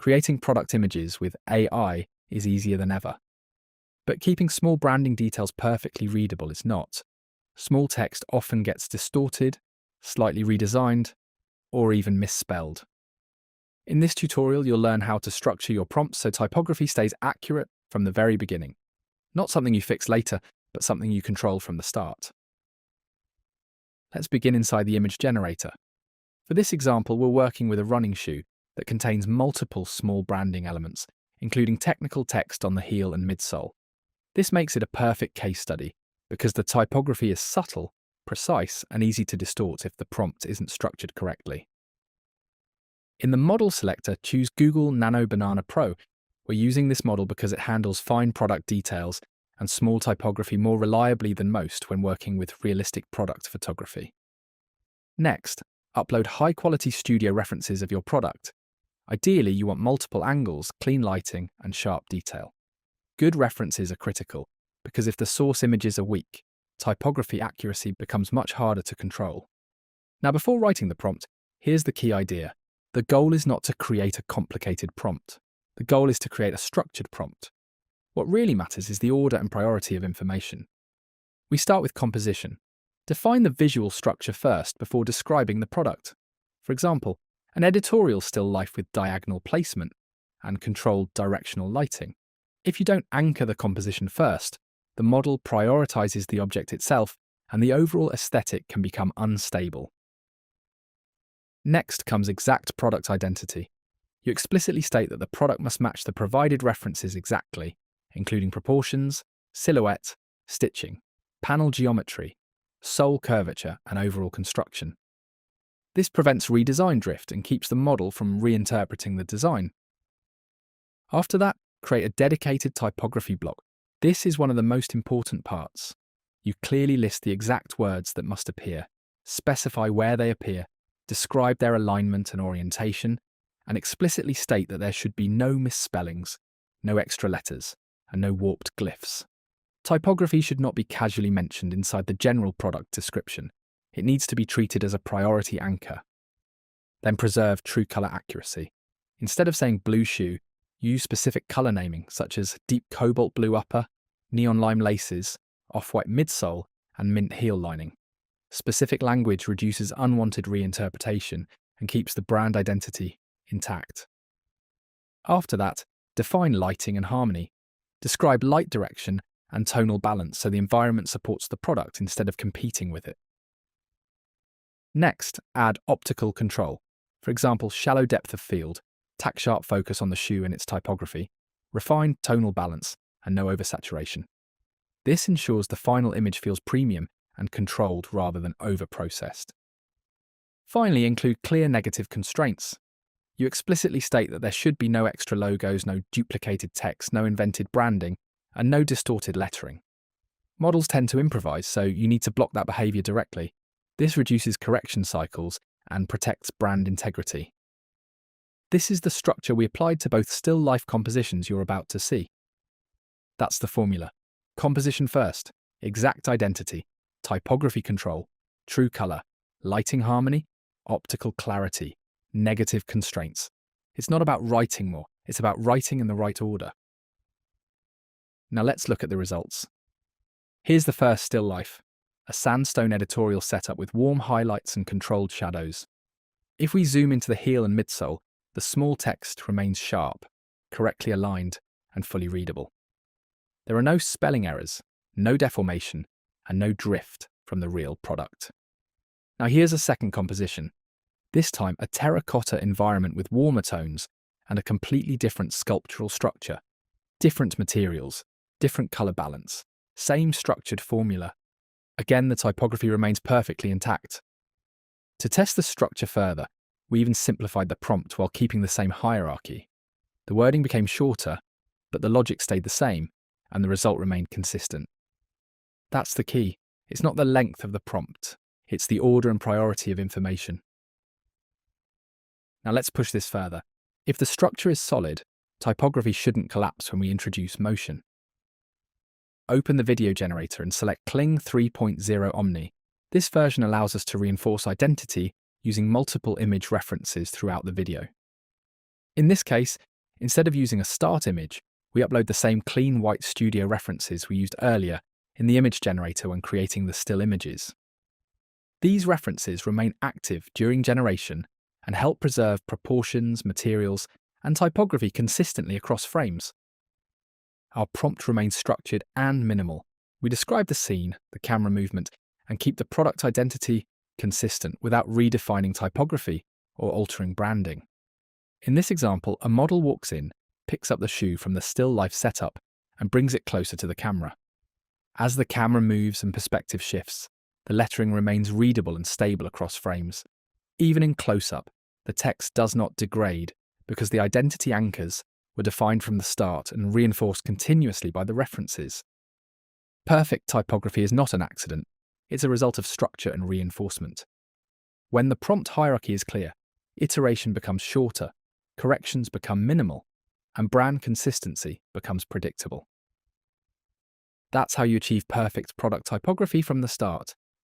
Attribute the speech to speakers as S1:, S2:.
S1: Creating product images with AI is easier than ever. But keeping small branding details perfectly readable is not. Small text often gets distorted, slightly redesigned, or even misspelled. In this tutorial, you'll learn how to structure your prompts so typography stays accurate from the very beginning. Not something you fix later, but something you control from the start. Let's begin inside the image generator. For this example, we're working with a running shoe that contains multiple small branding elements, including technical text on the heel and midsole. This makes it a perfect case study because the typography is subtle, precise, and easy to distort if the prompt isn't structured correctly. In the model selector, choose Google Nano Banana Pro. We're using this model because it handles fine product details and small typography more reliably than most when working with realistic product photography. Next, upload high-quality studio references of your product. Ideally, you want multiple angles, clean lighting, and sharp detail. Good references are critical because if the source images are weak, typography accuracy becomes much harder to control. Now, before writing the prompt, here's the key idea. The goal is not to create a complicated prompt. The goal is to create a structured prompt. What really matters is the order and priority of information. We start with composition. Define the visual structure first before describing the product. For example, an editorial still life with diagonal placement and controlled directional lighting. If you don't anchor the composition first, the model prioritizes the object itself and the overall aesthetic can become unstable. Next comes exact product identity. You explicitly state that the product must match the provided references exactly, including proportions, silhouette, stitching, panel geometry, sole curvature, and overall construction. This prevents redesign drift and keeps the model from reinterpreting the design. After that, create a dedicated typography block. This is one of the most important parts. You clearly list the exact words that must appear, specify where they appear, describe their alignment and orientation, and explicitly state that there should be no misspellings, no extra letters, and no warped glyphs. Typography should not be casually mentioned inside the general product description. It needs to be treated as a priority anchor. Then preserve true color accuracy. Instead of saying blue shoe, use specific color naming such as deep cobalt blue upper, neon lime laces, off-white midsole, and mint heel lining. Specific language reduces unwanted reinterpretation and keeps the brand identity intact. After that, define lighting and harmony. Describe light direction and tonal balance so the environment supports the product instead of competing with it. Next, add optical control. For example, shallow depth of field, tack-sharp focus on the shoe and its typography, refined tonal balance, and no oversaturation. This ensures the final image feels premium and controlled rather than over-processed. Finally, include clear negative constraints. You explicitly state that there should be no extra logos, no duplicated text, no invented branding, and no distorted lettering. Models tend to improvise, so you need to block that behavior directly. This reduces correction cycles and protects brand integrity. This is the structure we applied to both still life compositions you're about to see. That's the formula. Composition first, exact identity, typography control, true color, lighting harmony, optical clarity, negative constraints. It's not about writing more, it's about writing in the right order. Now let's look at the results. Here's the first still life, a sandstone editorial setup with warm highlights and controlled shadows. If we zoom into the heel and midsole, the small text remains sharp, correctly aligned, and fully readable. There are no spelling errors, no deformation, and no drift from the real product. Now here's a second composition. This time a terracotta environment with warmer tones and a completely different sculptural structure. Different materials, different color balance, same structured formula. Again, the typography remains perfectly intact. To test the structure further, we even simplified the prompt while keeping the same hierarchy. The wording became shorter, but the logic stayed the same, and the result remained consistent. That's the key. It's not the length of the prompt, it's the order and priority of information. Now let's push this further. If the structure is solid, typography shouldn't collapse when we introduce motion. Open the video generator and select Kling 3.0 Omni. This version allows us to reinforce identity using multiple image references throughout the video. In this case, Instead of using a start image, we upload the same clean white studio references we used earlier in the image generator when creating the still images. These references remain active during generation and help preserve proportions, materials, and typography consistently across frames. Our prompt remains structured and minimal. We describe the scene, the camera movement, and keep the product identity consistent without redefining typography or altering branding. In this example, a model walks in, picks up the shoe from the still life setup, and brings it closer to the camera. As the camera moves and perspective shifts, the lettering remains readable and stable across frames. Even in close-up, the text does not degrade because the identity anchors were defined from the start and reinforced continuously by the references. Perfect typography is not an accident, it's a result of structure and reinforcement. When the prompt hierarchy is clear, iteration becomes shorter, corrections become minimal, and brand consistency becomes predictable. That's how you achieve perfect product typography from the start.